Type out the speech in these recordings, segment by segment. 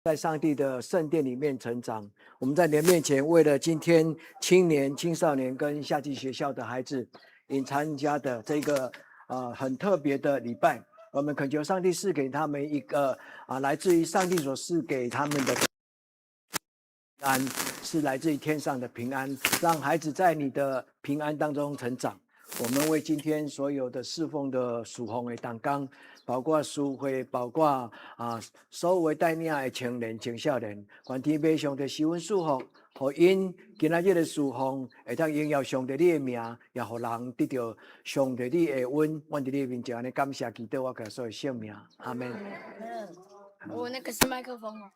在上帝的圣殿里面成长。我们在你的面前，为了今天青年、青少年跟夏季学校的孩子，参加的这个很特别的礼拜，我们恳求上帝赐给他们一个来自于上帝所赐给他们的平安，是来自于天上的平安，让孩子在你的平安当中成长。我们为今天所有的侍奉的属奉的同工，包括师会，包括所有带领的青年、青少年，愿天父上帝施恩祝福，互因今仔日的侍奉会当荣耀上帝你的名，也互人得到上帝你的恩。我伫你面前安尼感谢祈祷，我个所有性命，阿门。我那个是麦克风哦。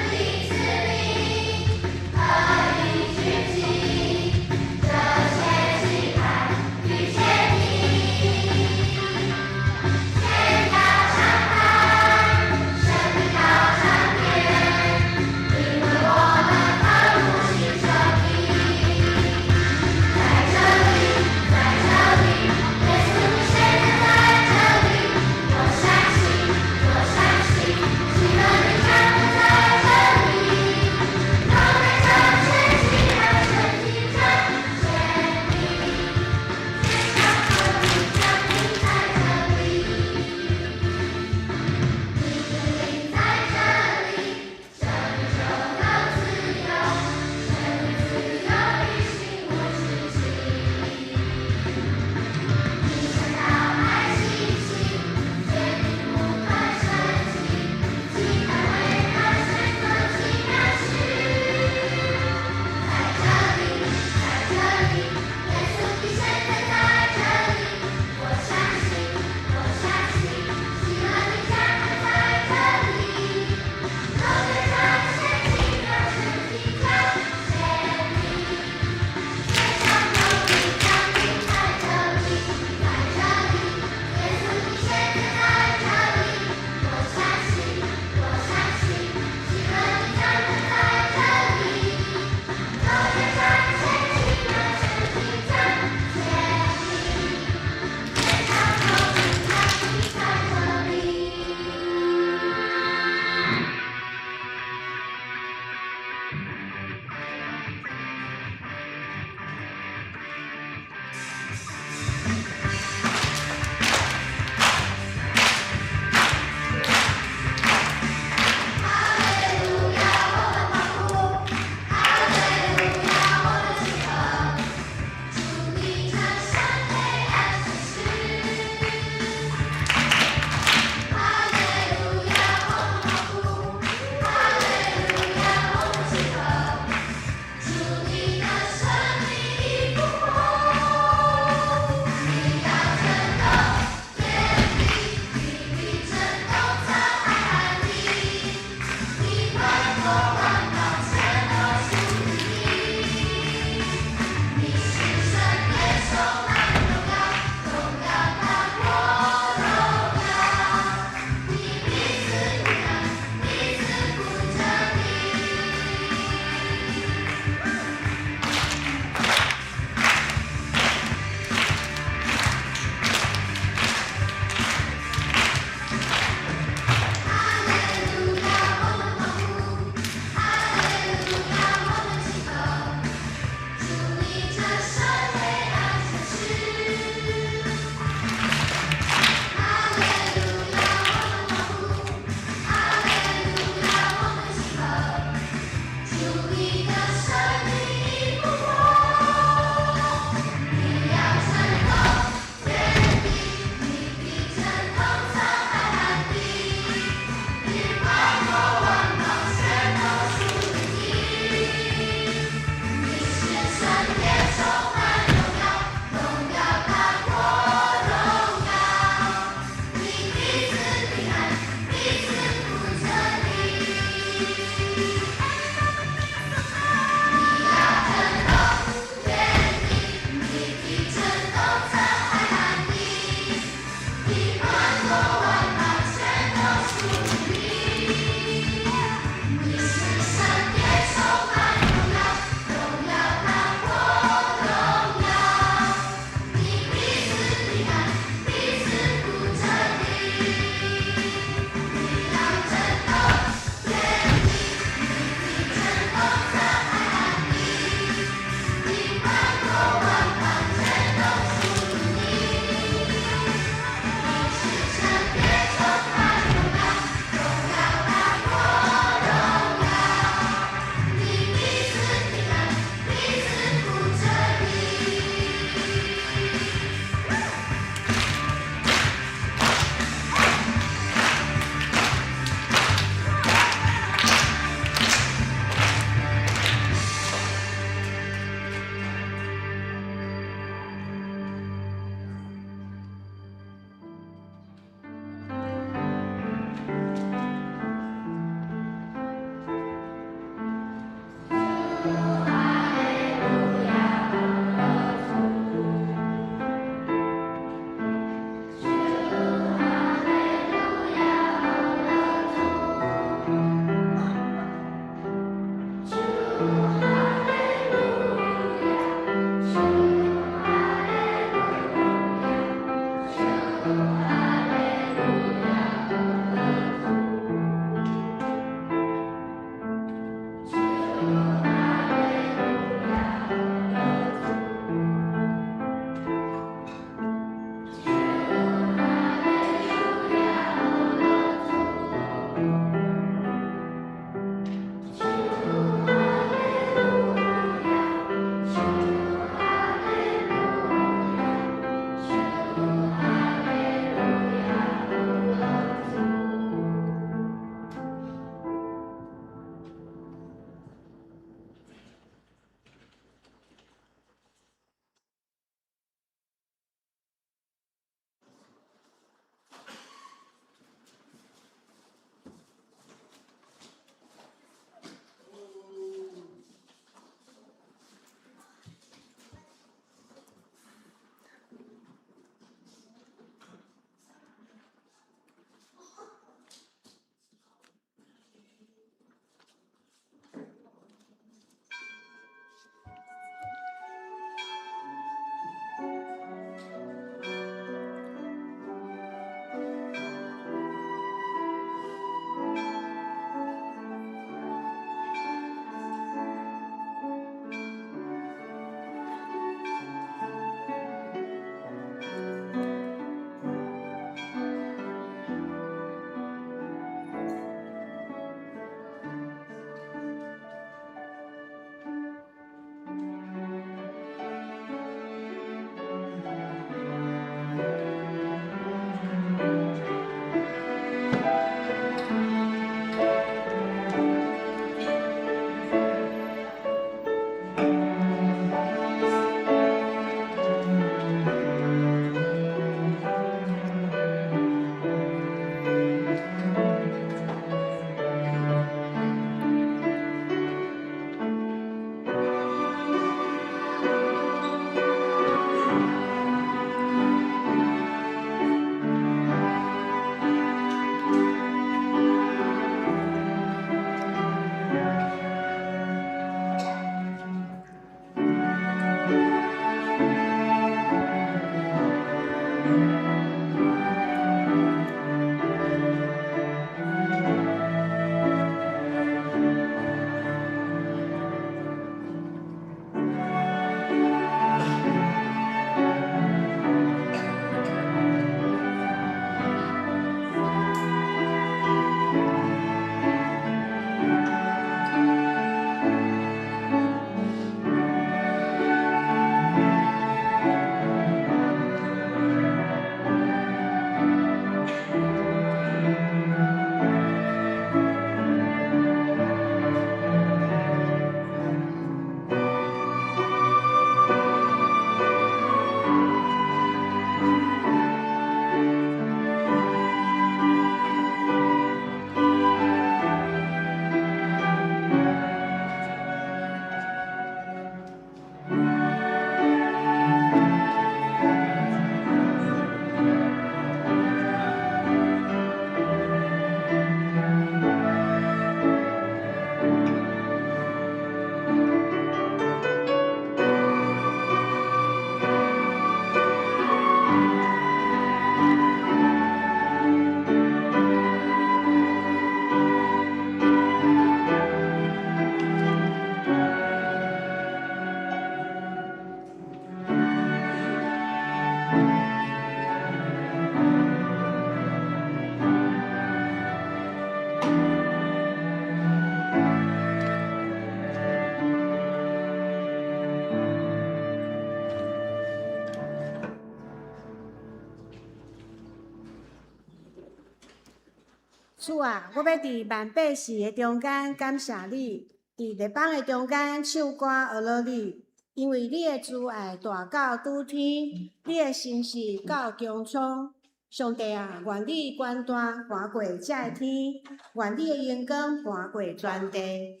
主啊，我要伫万百姓的中间感谢你，伫列邦的中间唱歌学乐你，因为你的慈爱大到拄天，你的心事到穹苍。上帝啊，愿你管大盘过这个天，愿你的阳光盘过全地。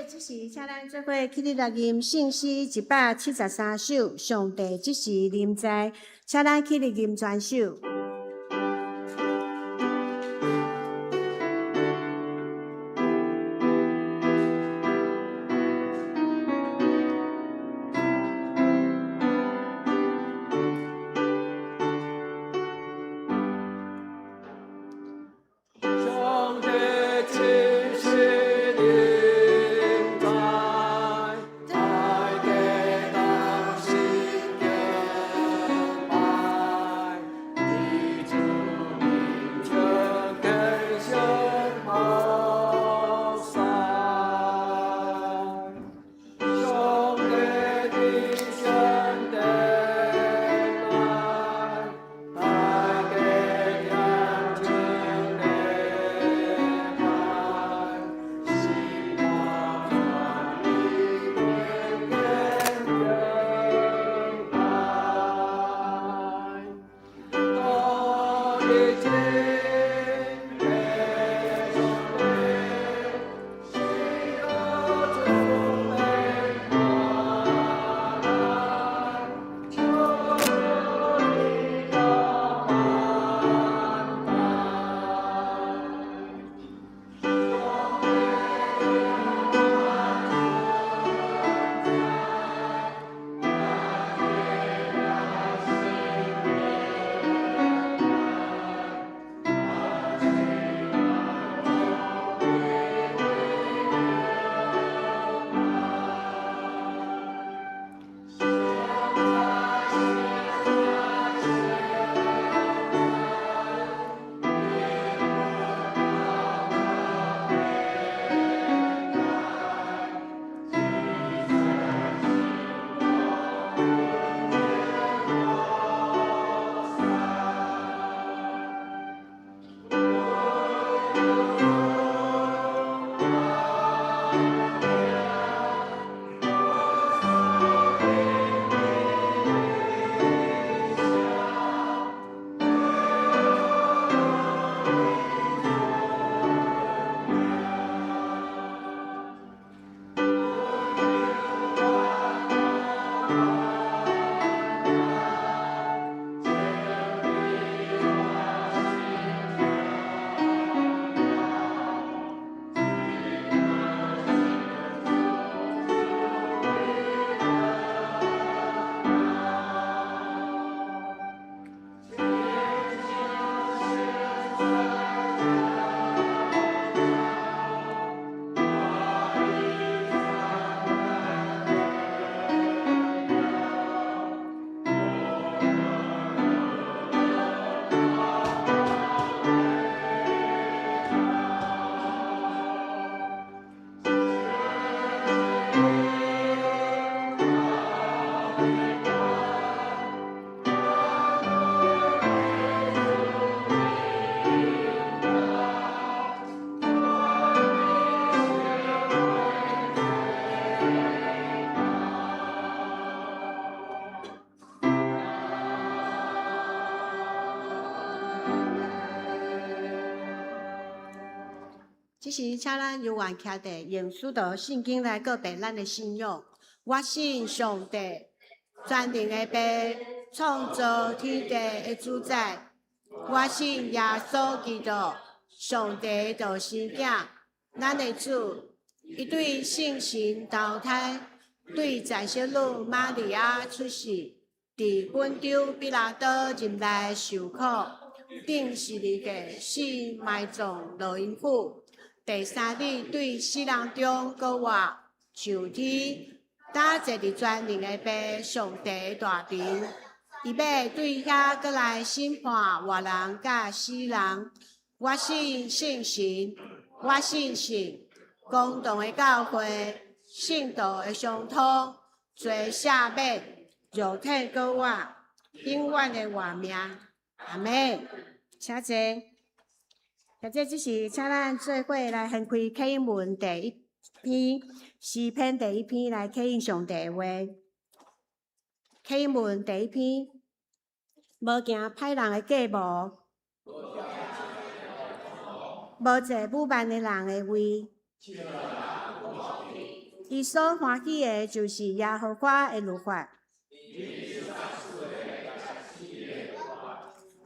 这时，请咱做伙起立来吟圣诗173首，上帝即时临在，请咱起立吟全首。这时，请咱犹原徛伫用使徒圣经来告白咱的信仰。我信上帝，全能的爸，创造天地的主宰。我信耶稣基督，上帝的生囝，咱的主。伊对圣神投胎，对在小女玛利亚出世，伫本州比拉多任内受苦，顶14日死埋葬落阴府。第3日对死人中搁活上天，打坐伫全能的爸上帝大边。伊要对遐搁来审判活人甲死人。我信圣神，我信神。公道的教会，信道的相通，罪赦免，肉体搁活，永远的活命。阿妹，请坐。现在只是请咱做伙来掀开启应文第1篇诗篇第1篇来启应上帝的话。启应文第1篇，无行歹人的计谋，无坐侮慢的人的位。伊所欢喜的，就是耶和华的律法。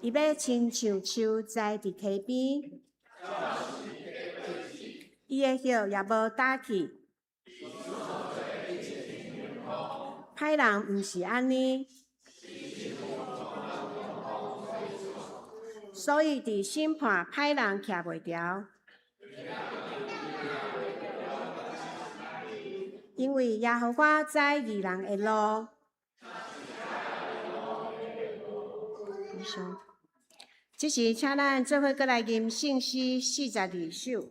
伊要亲像树栽伫溪边，伊的叶也无打去。歹人毋是安尼，所以伫审判歹人徛袂牢。因为耶和华知义人的路。即时，请咱做伙过来吟圣诗42首。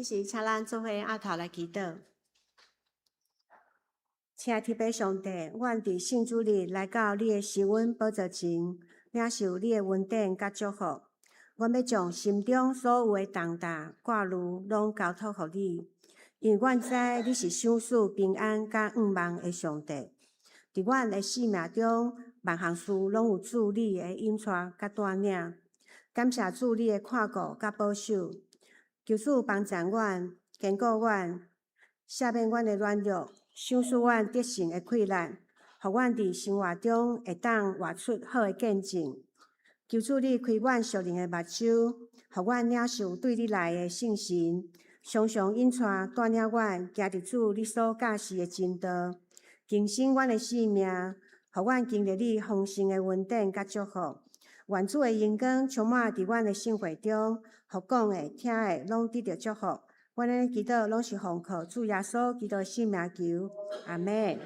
这时，请咱做伙后头来祈祷。请天父上帝，阮伫圣主日来到你的施恩宝座前，领受你的恩典甲祝福。阮要将心中所有的重担、挂虑，拢交托互你，因为阮知你是赏赐平安甲愿望的上帝。伫阮的生命中，万项事拢有主你的引带甲带领。感谢主你的看顾甲保守，求主帮助阮、坚固阮、赦免阮的软弱。赏赐阮得胜的困难，互阮伫生活中会当活出好的见证。求主你开阮属灵的目睭，互阮领受对你来的信心，常常引带带领阮行伫主你所教示的真道，更新阮的生命，互阮经历你丰盛的恩典甲祝福。愿主的荣光充满伫阮的生活中，互讲的、听的拢得到祝福。阮的祈祷拢是奉靠主耶稣基督的圣名求，阿门。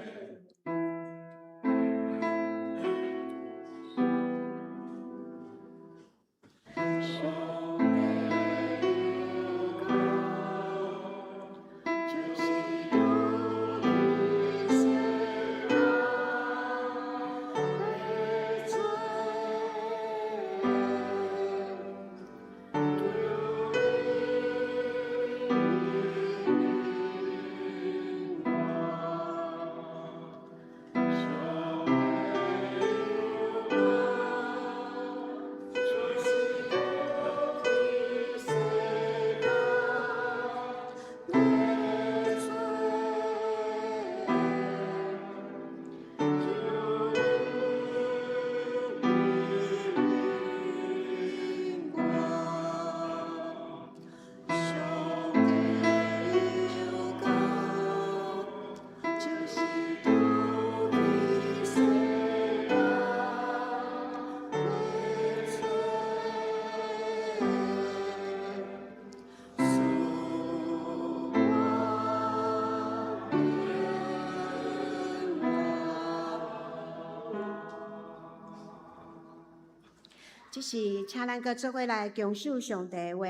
这是请咱搁做伙来共守上帝的话。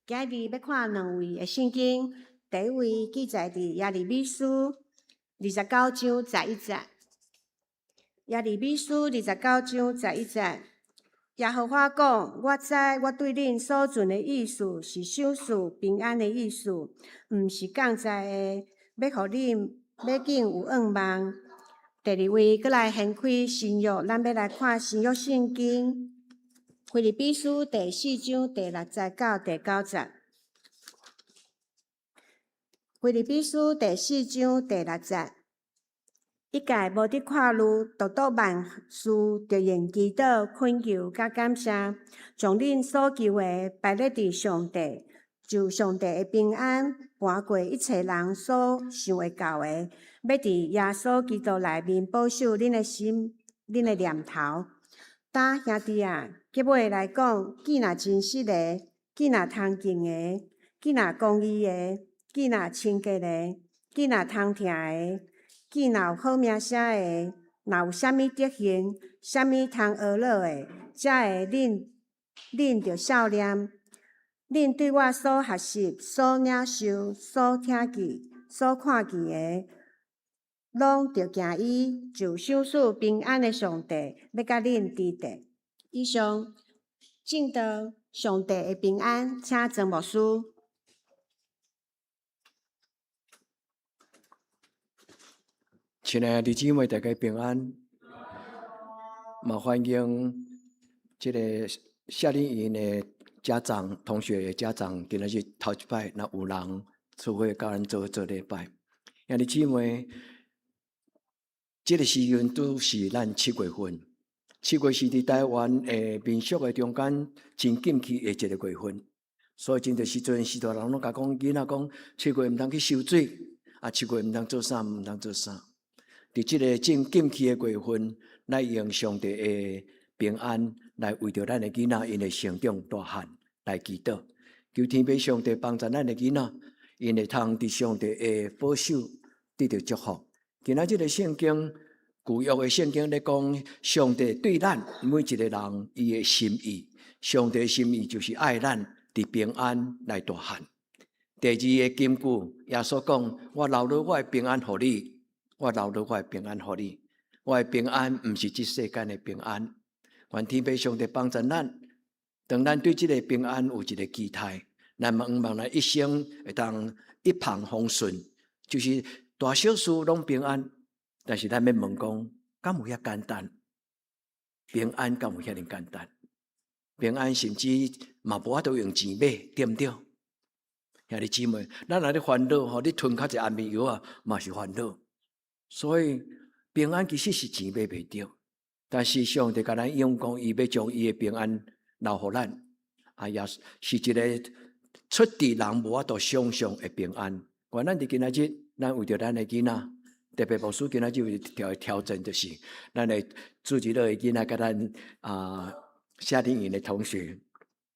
今日要看两位的圣经，第一位记载伫耶利米书29章11节。耶利米书29章11节，耶和华讲：我知我对恁所存的意思是赏赐平安的意思，毋是降灾的，要互恁要紧有愿望。第二位搁来掀开新约，咱要来看新约圣经。腓立比书第4章第6节到第9节。腓立比书第4章第6节，一概无得看路，独独万事着用祈祷、恳求甲感谢，将恁所求的摆列伫上帝，就上帝的平安，搬过一切人所想会到的，要伫耶稣基督内面保守恁的心、恁的念头。当兄弟啊，结尾来讲，既若真实的，既若通敬的，既若公义的，既若清洁的，既若通听的，既若有好名声的，若有啥物德行，啥物通学乐的，才会恁着少年。恁对我所学习、所领受、所听见、所看见的，拢着行伊，就赏赐平安的上帝要甲恁伫地。以上敬祷上帝的平安，请曾牧师。亲爱的弟兄姊妹，大家平安。嘛，欢迎这个夏令营的家长、同学的家长，今日头一摆，那有人出伙教咱做礼拜。兄弟姊妹，这个时阵都是咱7月份，7月是伫台湾的民俗的中间真禁忌的一个月份，所以真侪时阵，许多人拢甲讲囡仔讲7月毋通去受水，啊7月毋通做啥，毋通做啥。伫即个正禁忌的月份，来用上帝的平安来为着咱的囡仔因的成长大汉来祈祷，求天父上帝帮助咱的囡仔，因会通伫上帝的保守得到祝福。今仔即个圣经，旧约的圣经咧讲，上帝对咱每一个人伊的心意，上帝的心意就是爱咱伫平安来大汉。第二个金句，耶稣讲：我留落我的平安给你，我留落我的平安给你。我的平安不是这世间的平安。愿天父上帝帮助咱，当咱对这个平安有一个期待，咱望咱一生会当一帆风顺，就是大小事拢平安。但是咱要问讲，敢有遐简单？平安敢有遐尼简单？平安甚至嘛无法度用钱买，对不对？兄弟姊妹，咱若咧烦恼吼，你吞较一安眠药啊，嘛是烦恼。所以平安其实是钱买袂着，但是上帝甲咱用讲，伊要将伊的平安留互咱，也是一个出地人无法度想象的平安。咱伫今仔日，咱为着咱的囡仔，特别牧师今仔日有一条挑战，就是咱的主日的囡仔，甲咱夏令营的同学。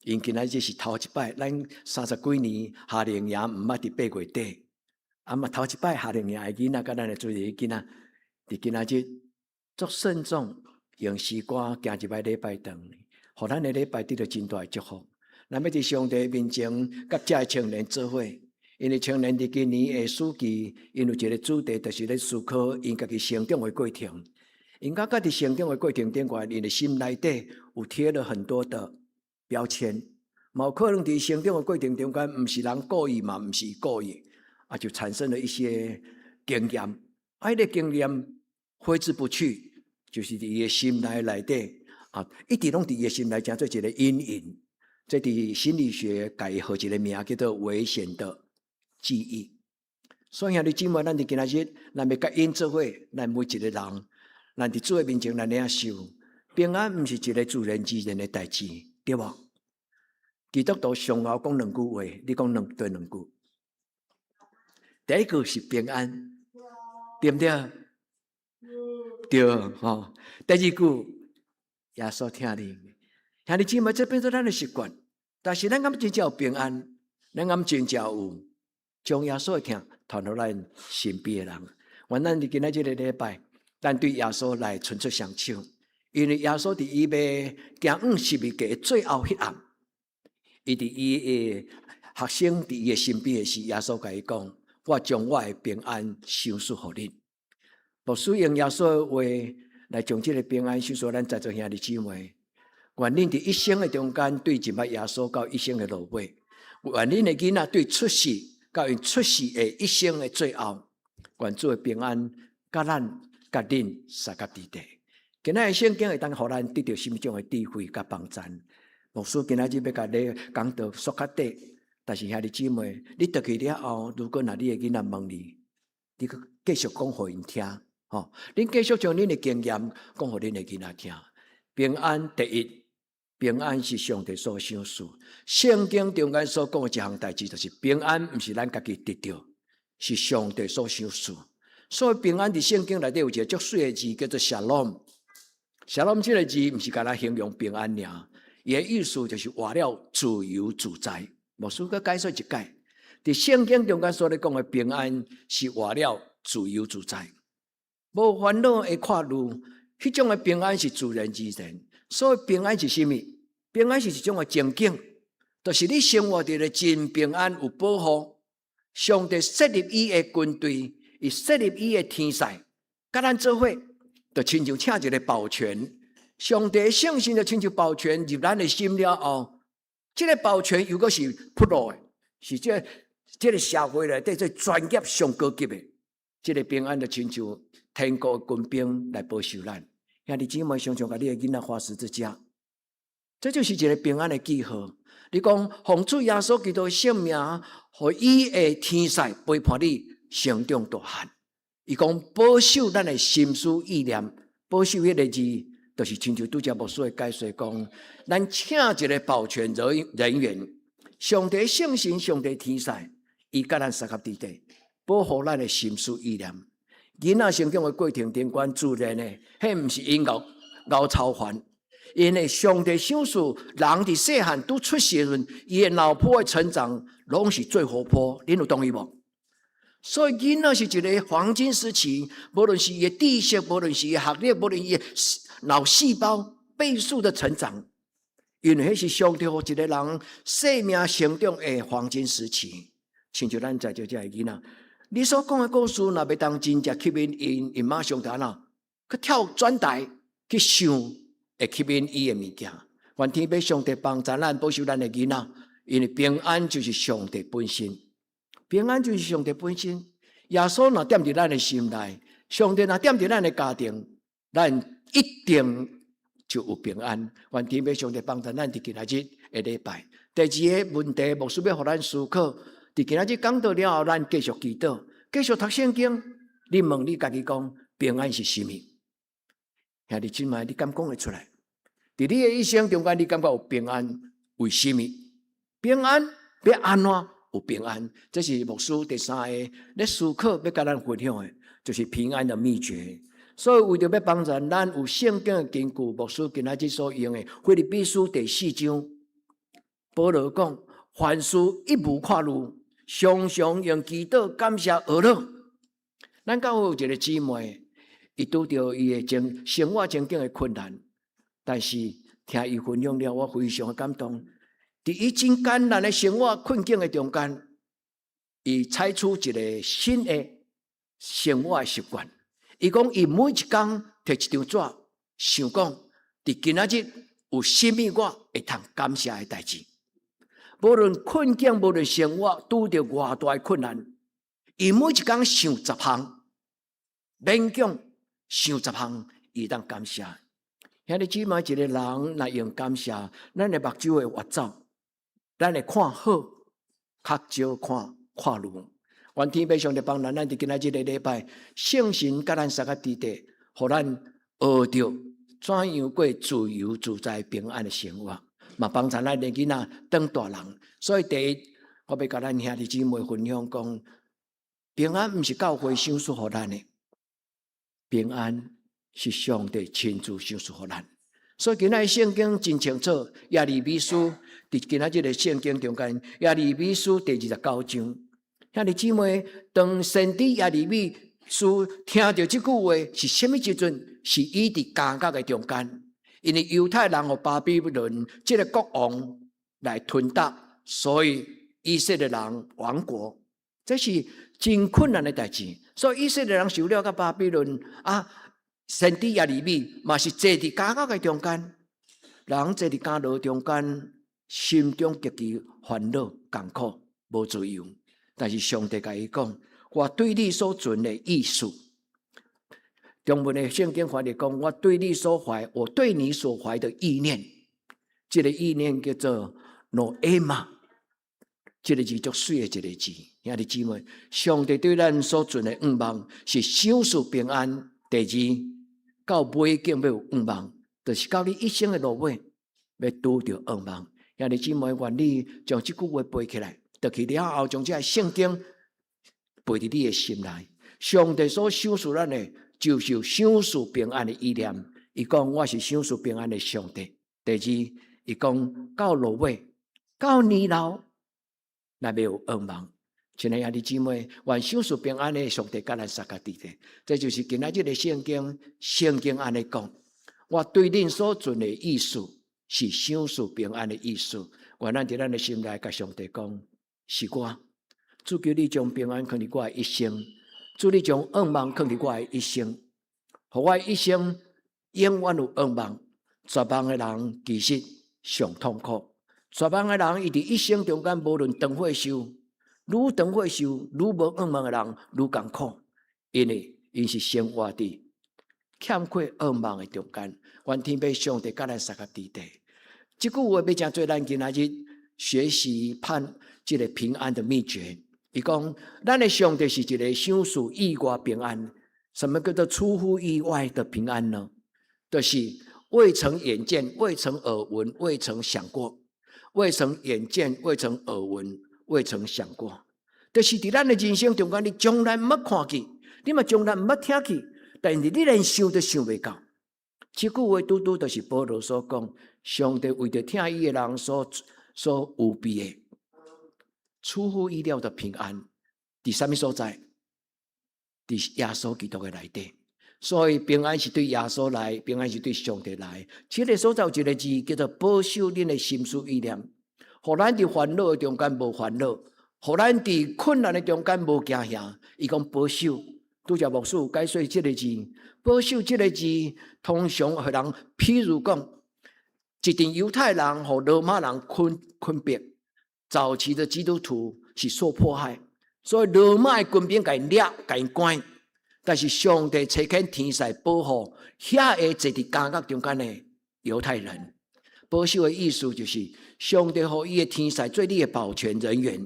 因今仔日是头一摆，咱30几年夏令营毋捌伫8月底，嘛头一摆夏令营的囡仔，甲咱的主日囡仔，伫今仔日足慎重，用时光行一摆礼拜堂，互咱的礼拜得到真大的祝福。咱要伫上帝面前，甲遮的青年做伙，因为青年伫今年的暑期，因有一个主题，就是咧思考因家己成长的过程。因家己成长的过程顶悬，因的心内底有贴了很多的标签，有可能伫成长的过程中间，毋是人故意嘛，毋是故意，就产生了一些经验。迄个经验挥之不去，就是伫伊的心内底一直拢伫伊的心内成做一个阴影。这伫心理学改号一个名叫做危险的记忆。所以兄弟姊妹，咱伫今仔日，咱要甲因做伙，咱每一个人，咱伫主的面前，咱领受平安，毋是一个自然而然的代志，对无？基督徒上后讲两句话，你讲对两句。第一句是平安，对不对？对，吼。第二句，耶稣听你。兄弟姊妹，这变做咱的习惯。但是咱敢真正有平安，咱敢真正有将耶稣的听传到咱身边的人。愿咱伫今仔日的礼拜，咱对耶稣来伸出双手，因为耶稣伫伊要行十字架最后迄暗，伊伫伊的学生伫伊的身边的时，耶稣甲伊讲：我将我的平安赏赐互恁。牧师用耶稣的话来将这个平安赏赐咱在座兄弟姊妹。愿恁伫一生的中间，对入捌耶稣到一生的落尾；愿恁的囡仔对出世到因出世的一生的最后，愿主的平安甲咱甲恁三甲伫地。今仔日圣经会当互咱得到心中的智慧甲帮助。牧师今仔日要甲你讲到说较短，但是兄弟姊妹，你倒去了后，如果你的囡仔问你，你继续讲互因听，恁继续将恁的经验讲互恁的囡仔听。平安第一。平安是上帝所赏赐，圣经中间所讲的一项代志，就是平安不是咱家己得到，是上帝所赏赐。所以平安伫圣经内底有一个足水的字，叫做 Shalom。Shalom 这个字不是干那形容平安尔，伊的意思就是活了自由自在。牧师佮解说一解，伫圣经中间所咧讲的平安是活了自由自在，无烦恼的看路，迄种的平安是自然而然。所以平安是甚么？平安是一种的情景，就是你生活伫咧真平安有保护。上帝设立伊的军队，伊设立伊的天使，甲咱做伙，就亲像请一个保全。上帝的圣心就亲像保全入咱的心了后，这个保全如果是普罗的，是这个社会内底最专业上高级的，这个平安就亲像天国的军兵来保守咱。兄弟姊妹，常常甲你的囡仔画十字架，这就是一个平安的记号。你讲奉主耶稣基督的圣名，互伊的天使陪伴你成长大汉。伊讲保守咱的心思意念，保守迄个字，就是亲像拄则牧师的解说讲，咱请一个保全人员，上帝圣神、上帝天使，伊甲咱三合伫地，保护咱的心思意念。囡仔成长的过程中间，自然的，迄毋是因熬操烦，因为上帝赏赐人伫细汉拄出世时阵，伊的脑波的成长拢是最活泼。恁有同意无？所以囡仔是一个黄金时期，无论是伊的知识，无论是伊的学历，无论伊的脑细胞倍数的成长，因为迄是上帝互一个人生命成长的黄金时期。亲像咱在座这个囡仔，你所讲的故事，若要当真正吸引因马上就哪，去跳转台去想会吸引伊的物件。愿天父上帝帮助咱保守咱的囡仔，因为平安就是上帝本身，平安就是上帝本身。耶稣若踮伫咱的心内，上帝若踮伫咱的家庭，咱一定就有平安。愿天父上帝帮助咱伫今仔日的礼拜。第二个问题，牧师要互咱思考。伫今仔日讲到了后，咱继续祈祷，继续读圣经。你问你家己讲，平安是什么？兄弟姊妹，你敢讲会出来？伫你的一生中间，你感觉有平安？为什么？平安要安怎有平安？这是牧师第三个咧思考要甲咱分享的，就是平安的秘诀。所以为着要帮助咱有圣经的根据，牧师今仔日所用的腓立比书第4章，保罗讲：凡事一无跨路，常常用祈祷、感谢、而乐。咱教会有一个姊妹，伊拄着伊的生活情境的困难，但是听伊分享了，我非常的感动。伫伊真艰难的生活困境的中间，伊采取一个新的生活的习惯。伊讲，伊每一天摕一张纸，想讲，伫今仔日有甚物我会通感谢的代志。无论困境，无论生活拄着偌大的困难，伊每一天想10项，勉强想10项，伊当感谢。兄弟姊妹，一个人若用感谢，咱的目睭会滑走，咱会看好，较少看路。愿天父上帝帮咱伫今仔日的礼拜，圣神甲咱三个弟弟，互咱学着怎样过自由自在平安的生活，嘛帮助咱的囡仔当大人。所以第一，我要甲咱兄弟姊妹分享讲，平安不是教会赏赐互咱的，平安是上帝亲自赏赐互咱。所以今仔圣经真清楚，耶利米书伫今仔日的圣经中间，耶利米书第29章。兄弟姊妹，当先知耶利米书听到这句话是什么时阵？是伊伫监狱的中间，因为犹太人和巴比伦这个国王来吞达，所以以色列人亡国，这是真困难的代志。所以以色列人受了到巴比伦先知耶利米嘛是坐伫监狱的中间，人坐伫监牢中间，心中极其烦恼、艰苦、无自由。但是上帝甲伊讲，我对你所存的意思，中文的圣经翻译讲，我对你所怀，我对你所怀的意念，这个意念叫做 noema， 这个字足水的一个字。兄弟姊妹，上帝对咱所存的愿望是赏赐平安。第二，到尾境要有愿望，就是到你一生的路尾要拄着愿望。兄弟姊妹，愿你将这句话背起来。就去了后，将这个圣经背伫你的心内。上帝所赏赐咱的，就是赏赐平安的意念。伊讲我是赏赐平安的上帝。第二，伊讲到落尾，到年老，那要有愿望。亲爱的姊妹，愿赏赐平安的上帝甲咱三个弟弟。这就是今仔日的圣经。圣经安尼讲，我对恁所存的意思是赏赐平安的意思。愿咱伫咱的心内甲上帝讲。是我，主求你将平安放伫我的一生，主你将愿望放伫我的一生，互我一生永远有愿望。绝望的人其实上痛苦，绝望的人伊伫一生中间，无论长或寿，愈长或寿，愈无愿望的人愈艰苦，因为因是生活伫欠缺愿望的中间。愿天父上帝甲咱三个弟弟，这句话要真做咱今仔日学习这个平安的秘诀。伊讲，咱的上帝是一个赏赐意外平安。什么叫做出乎意外的平安呢？就是未曾眼见、未曾耳闻、未曾想过。未曾眼见、未曾耳闻、未曾想过。就是伫咱的人生中间，你从来毋捌看见，你嘛从来毋捌听见，但是你连想都想袂到。这句话拄拄就是保罗所讲，上帝为着听伊的人所有备的。出乎意料的平安，伫什么所在？伫耶稣基督的内底。所以平安是对耶稣来，平安是对上帝来。这个所在有一个字叫做保守恁的心思意念，互咱伫烦恼中间无烦恼，互咱伫困难的中间无惊吓。伊讲保守，拄则牧师有解说即个字，保守即个字，通常互人譬如讲，一群犹太人和罗马人分别，早期的基督徒是受迫害，所以罗马的军兵甲因掠，甲因关。但是上帝差遣天使保护遐个坐伫监狱中间的犹太人。保守的意思就是上帝予伊的天使做你的保全人员，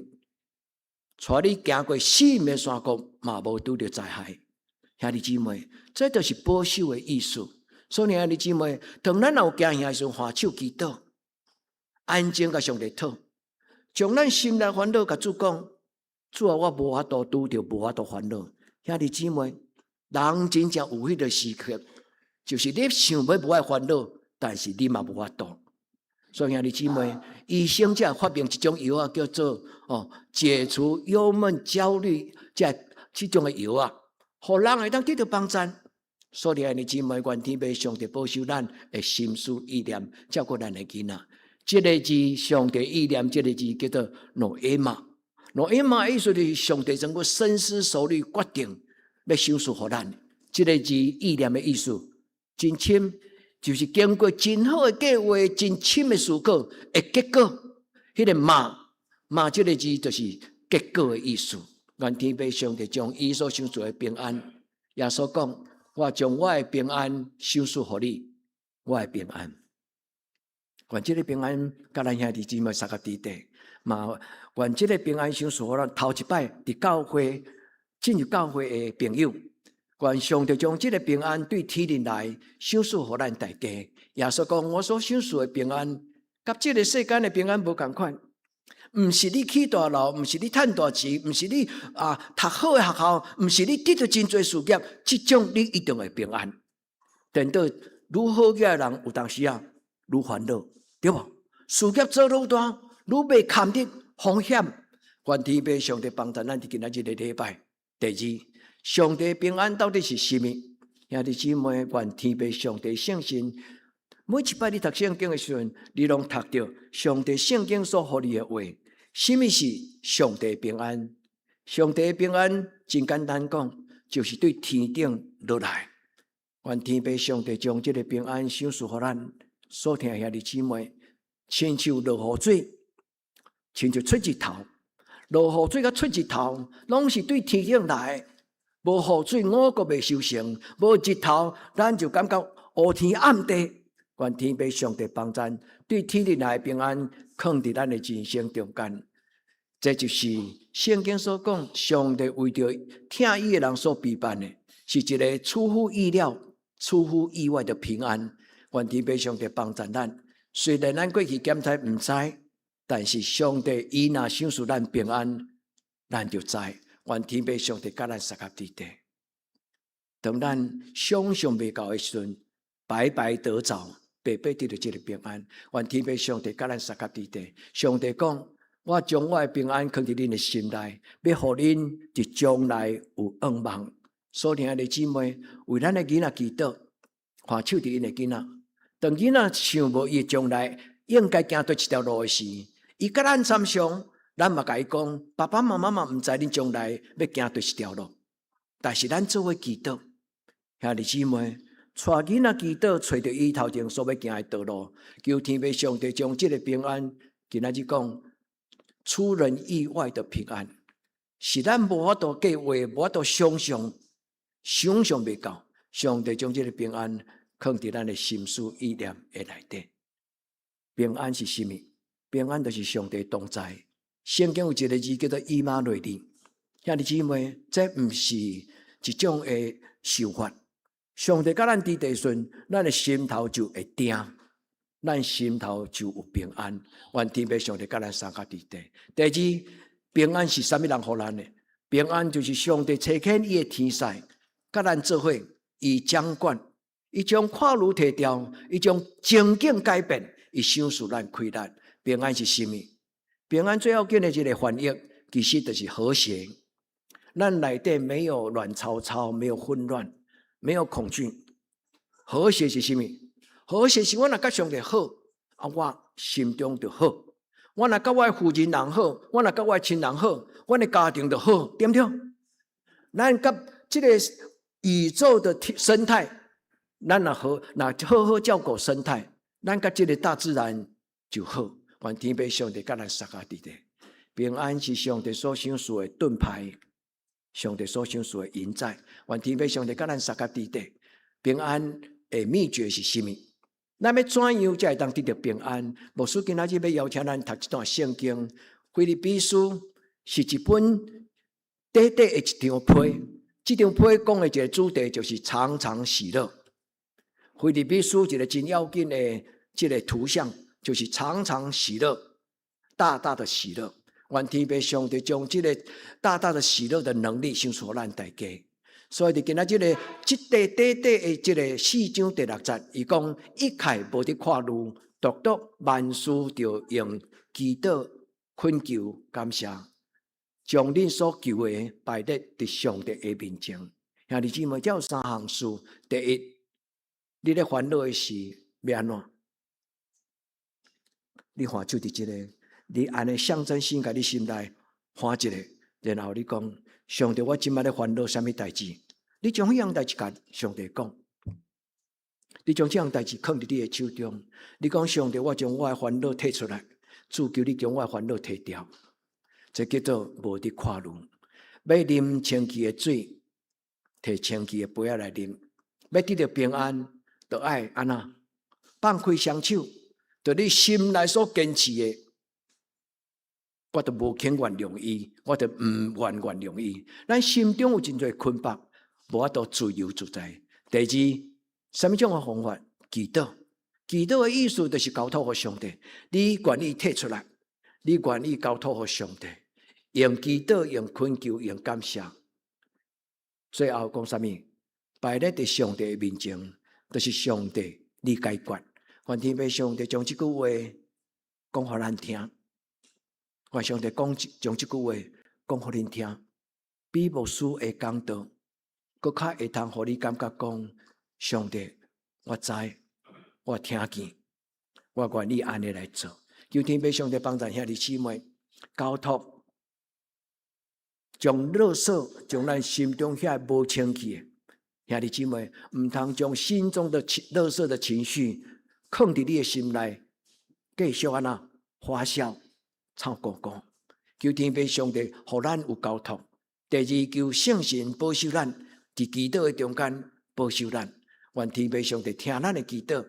带你行过死命的山谷，嘛无拄着灾害。兄弟姊妹，这就是保守的意思。所以兄弟姊妹，当咱有惊吓时，换手祈祷，安静甲上帝讨，将咱心内烦恼甲主讲，主啊，我无法度拄着，无法度烦恼。兄弟姊妹，人真正有迄个时刻，就是你想要无爱烦恼，但是你嘛无法度。所以兄弟姊妹，医生才发明一种药啊，叫做解除忧闷、焦虑这种的药啊，互人会当得到帮助。所以兄弟姊妹，愿天父上帝保守咱的心思意念，照顾咱的囡仔。这个字，上帝意念，这个字叫做诺伊玛。诺伊玛意思就是上帝经过深思熟虑，决定要赏赐予咱。这个字意念的意思，真深，就是经过真好的计划、真深的思考的结果。迄个玛这个字就是结果的意思。愿天父上帝将伊所赏赐的平安，耶稣讲：我将我的平安赏赐予你，我的平安。愿这个平安，甲咱兄弟姊妹三个伫地，嘛愿这个平安赏赐予咱头一摆伫教会进入教会的朋友。愿上帝将这个平安对天灵来赏赐予咱大家。耶稣讲：我所赏赐的平安，甲这个世间的平安无同款。毋是你起大楼，毋是你赚大钱，毋是你读好的学校，毋是你得到真侪事业，这种你一定会平安。等到愈好嘅人，有当时愈烦恼，对无？事业做愈大，愈袂堪得风险。愿天父上帝帮助咱伫今仔日的礼拜。第二，上帝平安到底是什么？兄弟姊妹，愿天父上帝圣神。每一摆你读圣经的时阵，你拢读到上帝圣经所予你的话。什么是上帝平安？上帝平安真简单讲，就是对天顶落来。愿天父上帝将这个平安赏赐予咱所听兄弟姊妹，亲像落雨水，亲像出日头。落雨水甲出日头，拢是对天顶来。无雨水，我阁未收成；无日头，咱就感觉乌天暗地。愿天父上帝帮助，对天灵来平安，放伫咱的人生中间。这就是圣经所讲，上帝为着听伊的人所备办的，是一个出乎意料、出乎意外的平安。愿天父上帝帮助咱。虽然咱过去检查毋知，但是上帝伊若赏赐咱平安，咱就知。愿天父上帝甲咱三合伫地。当咱想象未到的时阵，白白得着。白白得到这个平安，愿天父上帝甲咱三合伫地。上帝讲：我将我的平安放伫恁的心内，要互恁伫将来有盼望。所以兄弟姊妹，为咱的囡仔祈祷，看手伫因的囡仔。当囡仔想无伊将来应该行对一条路的时，伊甲咱参详，咱嘛甲伊讲：爸爸妈妈嘛毋知恁将来要行对一条路，但是咱做伙祈祷，兄弟姊妹。带囡仔祈祷，找到伊头前所要行的道路，求天父上帝将这个平安，今仔日讲出人意外的平安，是咱无法度计划，无法度想象袂到。上帝将这个平安放伫咱的心思意念的内底。平安是什么？平安就是上帝同在。圣经有一个字叫做以马内利。兄弟姊妹，这毋是一种的想法。上帝甲咱伫地顺，咱的心头就会定，咱心头就有平安。愿天父上帝甲咱三合伫地。第二，平安是啥物人予咱的？平安就是上帝差遣伊的天使，甲咱做伙，伊掌管，伊将看路摕掉，伊将情景改变，伊赏赐咱快乐。平安是什么？平安最要紧的一个翻译，其实就是和谐。咱内底没有乱糟糟，没有混乱。没有恐惧，和谐是什么？和谐是我若甲上帝好，我心中就好。我若甲我的父人人好，我若甲我的亲人好，我的家庭就好，对不对？咱甲这个宇宙的生态，咱若好好照顾生态，咱甲这个大自然就好。愿天父上帝甲咱撒下伫地，平安是上帝所赏赐的盾牌，上帝所赏赐的银仔。愿天父上帝甲咱撒下伫地，平安的秘诀是甚么？咱要怎样才会当得到平安？牧师今仔日要邀请咱读一段圣经，《腓立比书》是一本短短的一张批。这张批讲的一个主题就是常常喜乐。腓立比书一个真要紧的这个图像，就是常常喜乐，大大的喜乐。愿天父上帝将这个大大的喜乐的能力赏赐咱大家。所以，今仔这短短的这个4章第6节，伊讲一切无得看路，独万事就用祈祷、恳求、感谢，将恁所求的摆在上帝的面前。兄弟姊妹，有3项事：第一，你咧烦恼的事要安怎？你看就伫这个，你安尼象征性甲你心内看一个，然后你讲。上帝，我今仔咧烦恼什么代志？你将迄样代志甲上帝讲，你将这样代志放伫你的手中。你讲上帝，我将我的烦恼摕出来，主求你将我的烦恼摕掉。这叫做无得看路。要啉清气的水，摕清气的杯仔来啉。要得到平安，就爱安那放开双手，就你心内所坚持的。我就无肯原谅伊，我就唔愿原谅伊。咱心中有真侪捆绑，无法度自由自在。第二，什么种的方法？祈祷。祈祷的意思就是交托给上帝。你愿意摕出来，你愿意交托给上帝，用祈祷、用恳求、用感谢。最后讲什么？摆咧伫上帝的面前，就是上帝你解决。愿天父上帝将这句话讲互咱听。愿上帝将这句话讲互恁听，比牧师的讲道，搁较会通互你感觉讲，上帝，我知，我听见，我愿意安尼来做。求天父上帝帮助兄弟姊妹，交托，将垃圾，将咱心中遐无清气的兄弟姊妹，唔通将心中的垃圾的情绪放伫你的心内，继续安那发酵。唱歌歌，求天父上帝，互咱有交托。第二，求圣神保守咱，伫祈祷的中间保守咱。愿天父上帝听咱的祈祷，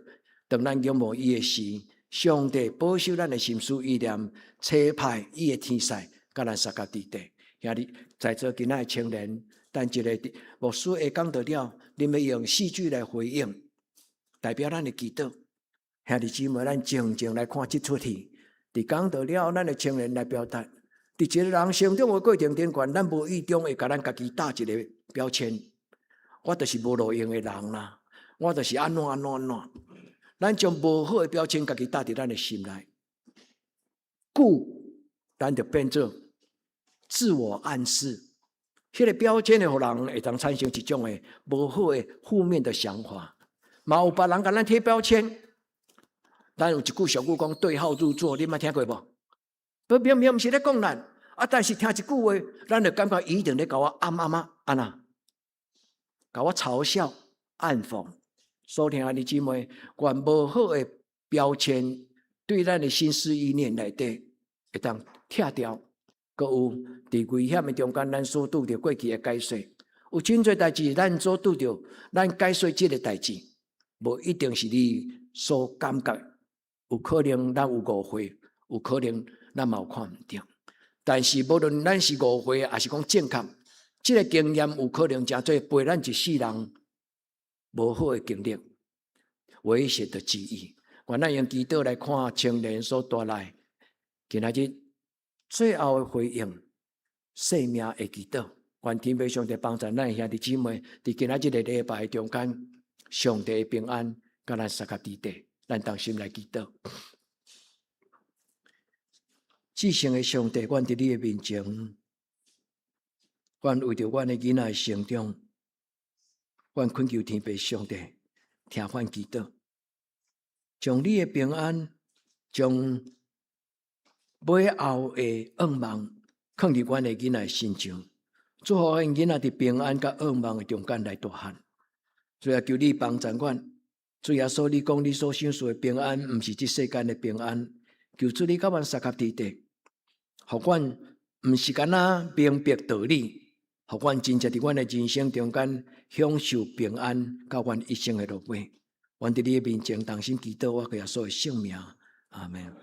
当咱仰慕伊的时，上帝保守咱的心思意念，差派伊的天使，甲咱撒甲伫地。兄弟，在座今仔的青年，但一个牧师会讲到了，你们用4句来回应，代表咱的祈祷。兄弟姊妹，咱静静来看这出戏。伫讲到了，咱的青年来表达，伫一个人成长的过程中，咱无意中会甲咱家己打一个标签，我就是无路用的人啦，我就是安怎。咱将无好的标签家己打伫咱的心内，故咱就变做自我暗示。迄个标签会互人会当产生一种的无好的负面的想法，嘛有别人甲咱贴标签。咱有一句俗语讲对号入座，你捌听过无？明明毋是咧讲咱，但是听一句话，咱就感觉伊一定咧甲我安那，甲我嘲笑、暗讽。所听兄弟姊妹，愿无好的标签对咱的心思意念内底会当拆掉。阁有伫危险的中间，咱所拄着过去的解说，有真侪代志，咱所拄着，咱解说这个代志，无一定是你所感觉。有可能咱有误会，有可能咱嘛有看唔到。但是无论咱是误会，还是讲正确，这个经验有可能真做陪咱一世人无好的经历，危险的记忆。愿咱用祈祷来看青年所带来，今仔日最后的回应，生命的祈祷。愿天父上帝帮助咱兄弟姊妹，伫今仔日的礼拜中间，上帝的平安，甲咱撒甲伫地。咱当心来祈祷，至圣的上帝，阮伫你的面前，阮为着阮的囡仔的成长，阮恳求天父上帝听阮祈祷，将你的平安，将尾后的噩梦放伫阮的囡仔身上，祝福阮囡仔伫平安甲噩梦的中间来大汉。主要求你帮助阮，主耶稣，你讲你所享受的平安，毋是即世间的平安。求主你甲阮三合伫地，互阮毋是干那明白道理，互阮真正伫阮的人生中间享受平安，到阮一生的落尾。阮伫你的面前同心祈祷，我耶稣的圣名，阿门。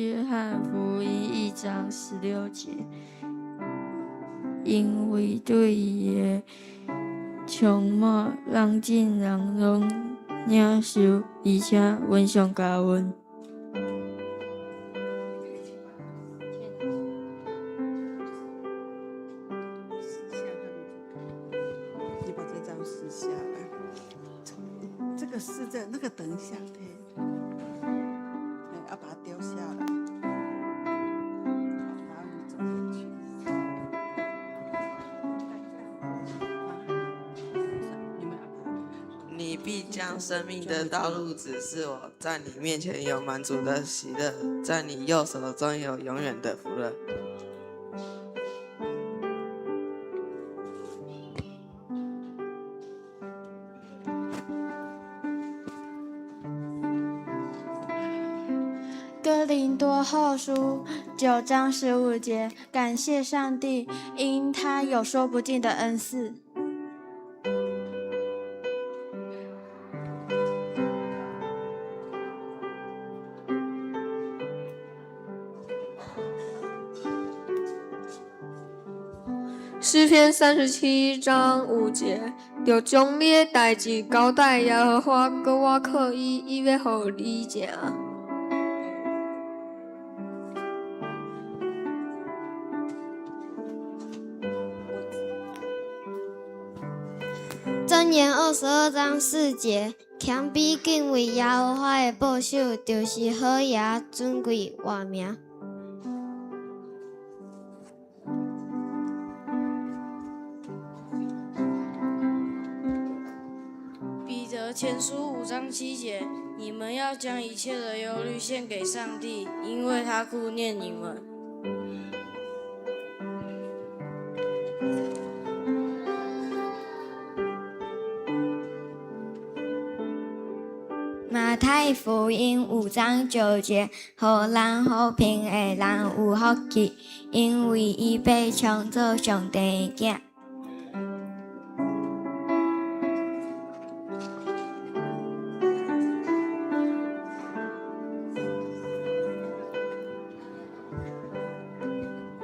约翰福音1章16节，因为对伊的充满，人尽人拢领受，而且阮上加阮。你把这张撕下来，这个撕着，那个等一下，对，要把它丢下来，然后你走回去。你必将生命的道路指示我，在你面前有满足的喜乐，在你右手中有永远的福乐。哥林多后书9章15节，感谢上帝，因他有说不尽的恩赐。诗篇37章5节，就将你的代志交代耶和华，搁我靠伊要互你成。箴言22章4节，谦卑敬畏耶和华的保守，就是好爷尊贵活命。彼得前书5章7节，你们要将一切的忧虑献给上帝，因为他顾念你们。马太福音5章9节，互人好评的人有福气，因为伊被创造上帝的囝。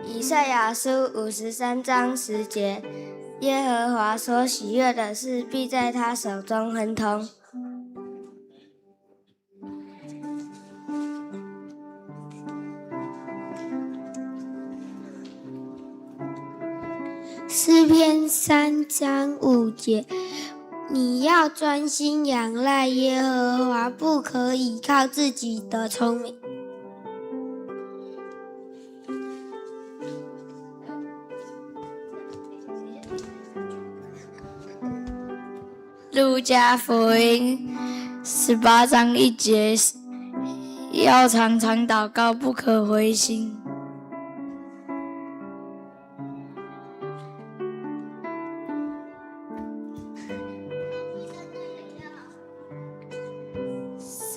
以赛亚书53章10节，耶和华所喜悦的事，必在他手中亨通。诗篇3章5节，你要专心仰赖耶和华，不可倚靠自己的聪明。路加福音18章1节，要常常祷告，不可灰心。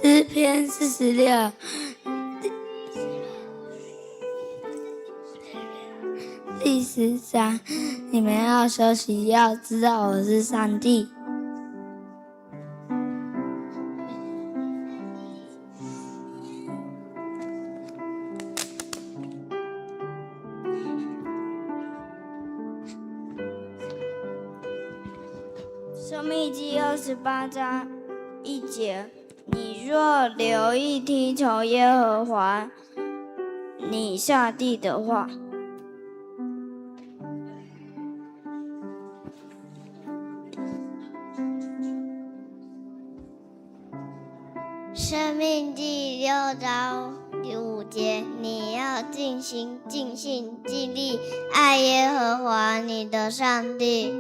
诗篇46第10章，你们要休息，要知道我是上帝。申命记28章1节，你若留意听从耶和华你上帝的话，申命记6章5节，你要尽心、尽性、尽力爱耶和华你的上帝。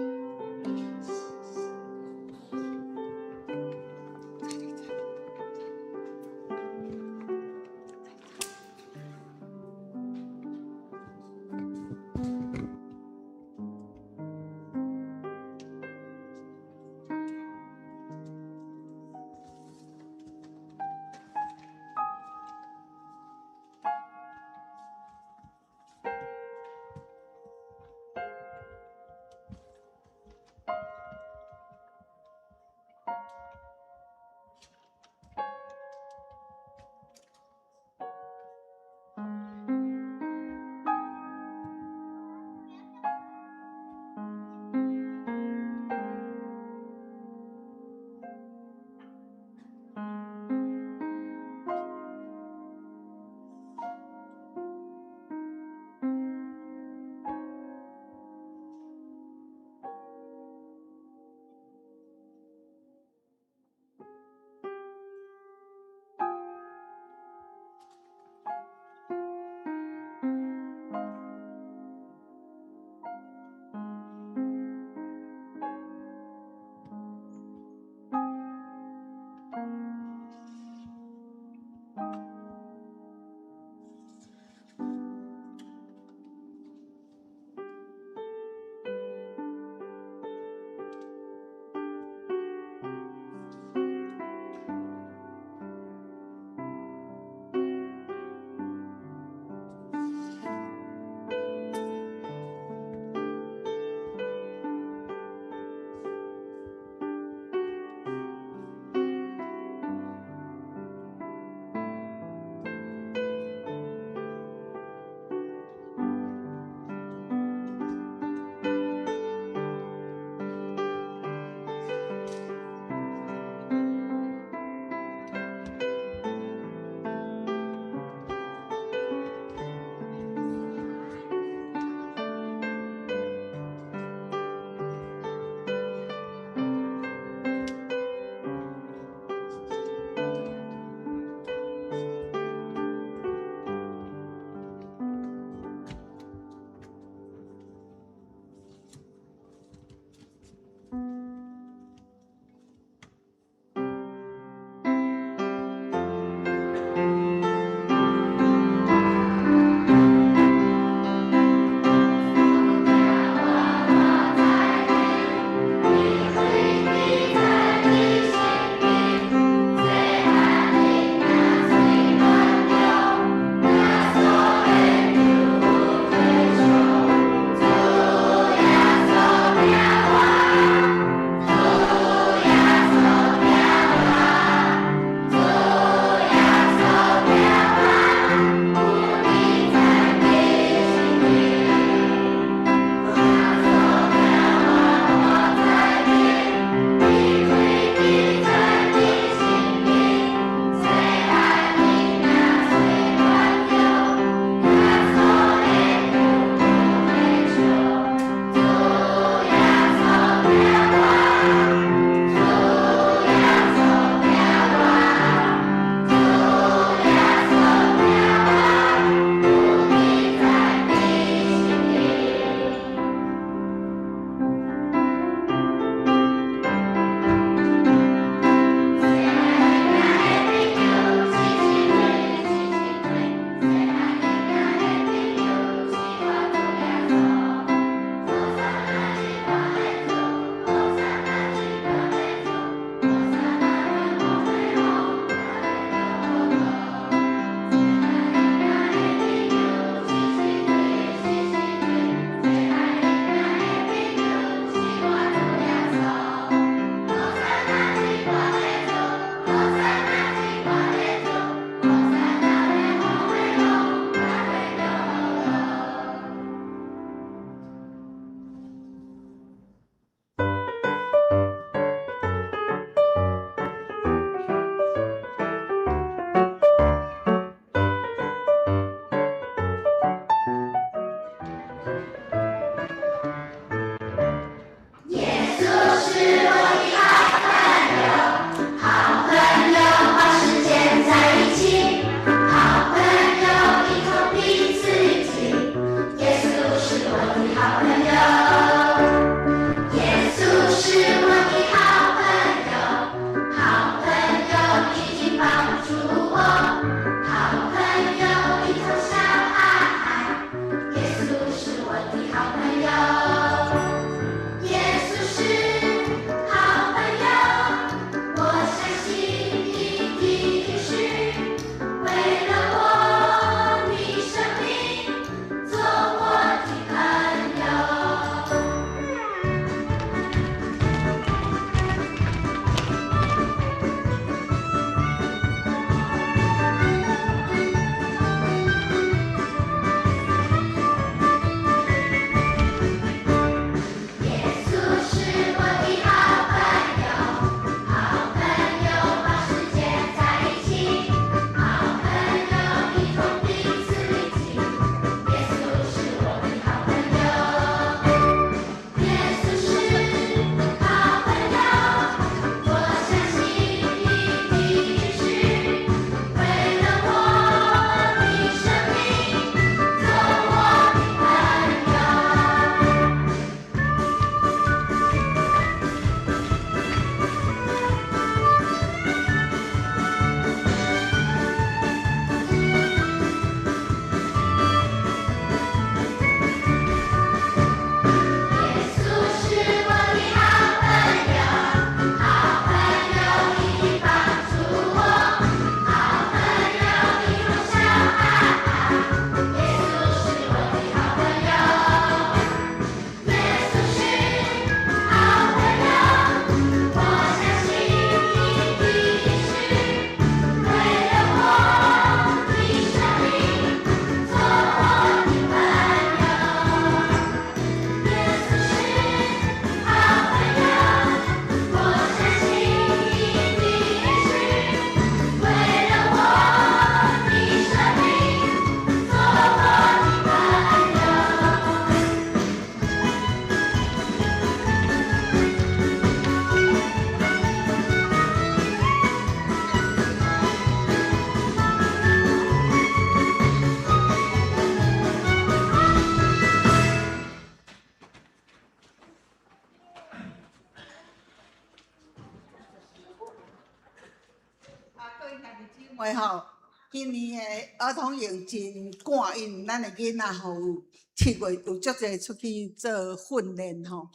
为吼，今年的儿童营真赶，因咱的囡仔吼有7月有足侪出去做训练吼，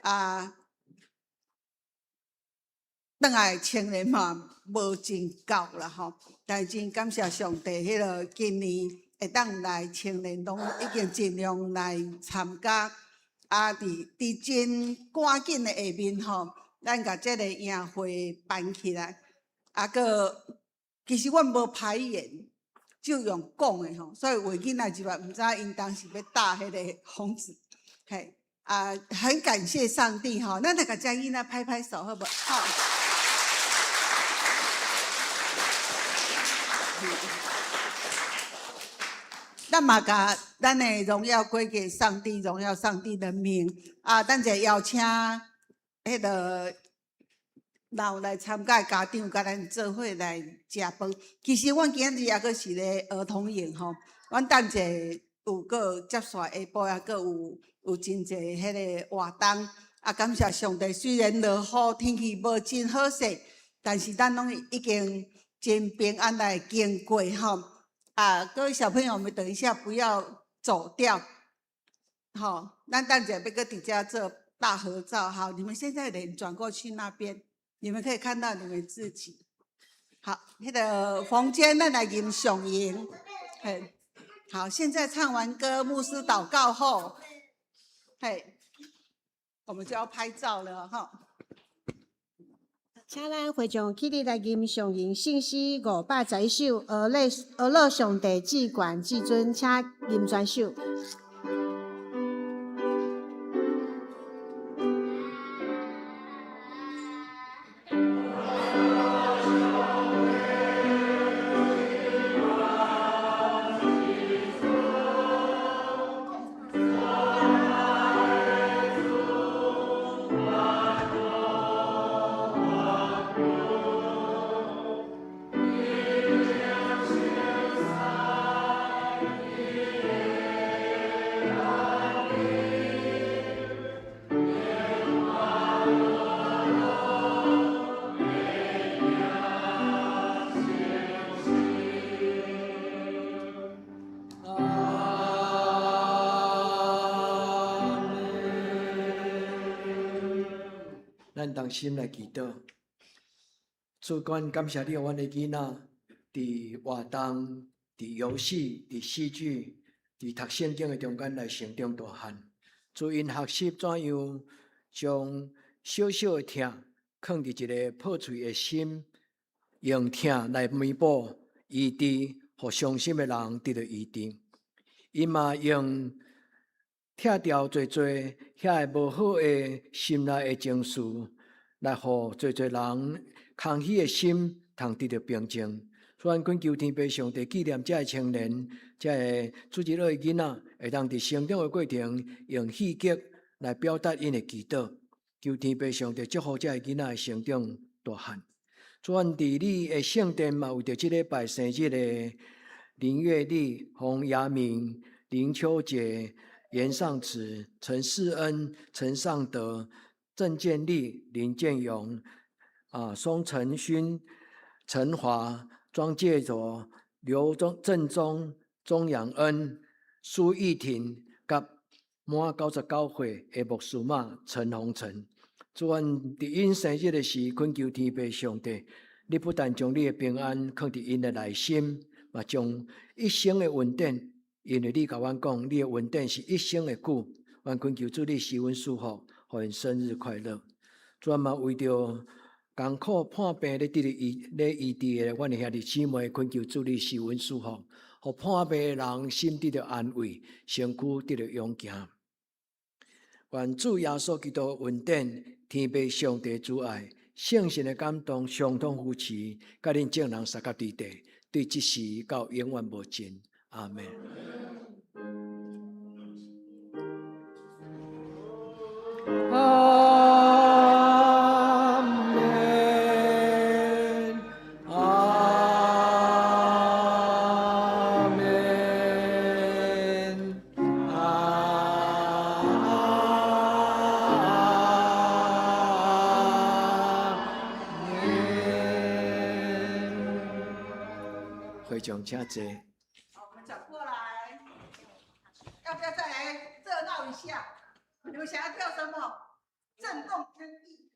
啊，转来青年嘛无真够啦吼，但真感谢上帝，迄个今年会当来青年拢已经尽量来参加，啊，伫真赶紧的下面吼，咱甲即个宴会办起来，啊个。其实阮无排演，就用讲的吼，所以画囡仔入来，毋知因当时要打迄个红纸，嘿，啊，很感谢上帝吼，咱来甲遮囡仔拍拍手好无？好。咱嘛甲咱的荣耀归给上帝，荣耀上帝的名啊！咱就邀请迄个。有来参加的家长，甲咱做伙来食饭。其实阮今日也阁是咧儿童营吼，阮等者有阁接续下晡也阁有真济迄个活动。啊，感谢上帝，虽然落雨天气无真好势，但是咱拢已经真平安来经过吼。啊，各位小朋友们，等一下不要走掉，吼，咱等者要阁伫遮做大合照。好，你们现在脸转过去那边。你们可以看到你们自己。好，那个房间咱来吟上吟。嘿，好，现在唱完歌，牧师祷告后，嘿，我们就要拍照了哈。请咱会众起立来吟上吟信息510首，俄勒上帝至管至尊，请吟全首。咱同心来祈祷，主管感谢你，阮的囡仔伫活动、伫游戏、伫戏剧、伫读圣经的中间来成长大汉。主因学习怎样将小小的疼放伫一个破碎的心，用疼来弥补医治，互伤心的人得到医治。伊嘛用拆掉侪遐个无好的心内的情绪，来互侪人空虚的心通得到平静。所以，恳求天父上帝纪念这个青年，这个主日学的囡仔，会当伫成长的过程用戏剧来表达因的祈祷。求天父上帝祝福这个囡仔的成长大汉。主阮伫你的圣殿嘛，为着这礼拜生日的林月丽、洪雅敏、林秋杰、严尚慈、陈世恩、陈尚德、郑建立、林建勇、宋承勋、陈华、庄介卓、刘正宗、钟阳恩、苏玉婷，甲满99岁的牧师妈陈宏成。主阮伫因生日的时，恳求天父上帝，你不但将你的平安放伫因的内心，嘛将一生的稳定，因为你甲阮讲，你的稳定是一生的久。阮恳求主你施阮祝福，互因生日快乐。主阮嘛为着艰苦破病咧医治的阮的兄弟姊妹，恳求主你施阮祝福，互破病的人心得到安慰，身躯得到勇行。愿主耶稣基督稳定，天父上帝主爱，圣神的感动，相通扶持，甲恁众人三甲地地，对即时到永远无尽。阿门。会场请坐。好，我们转过来，要不要再来热闹一下？你们想要跳什么？震动天地。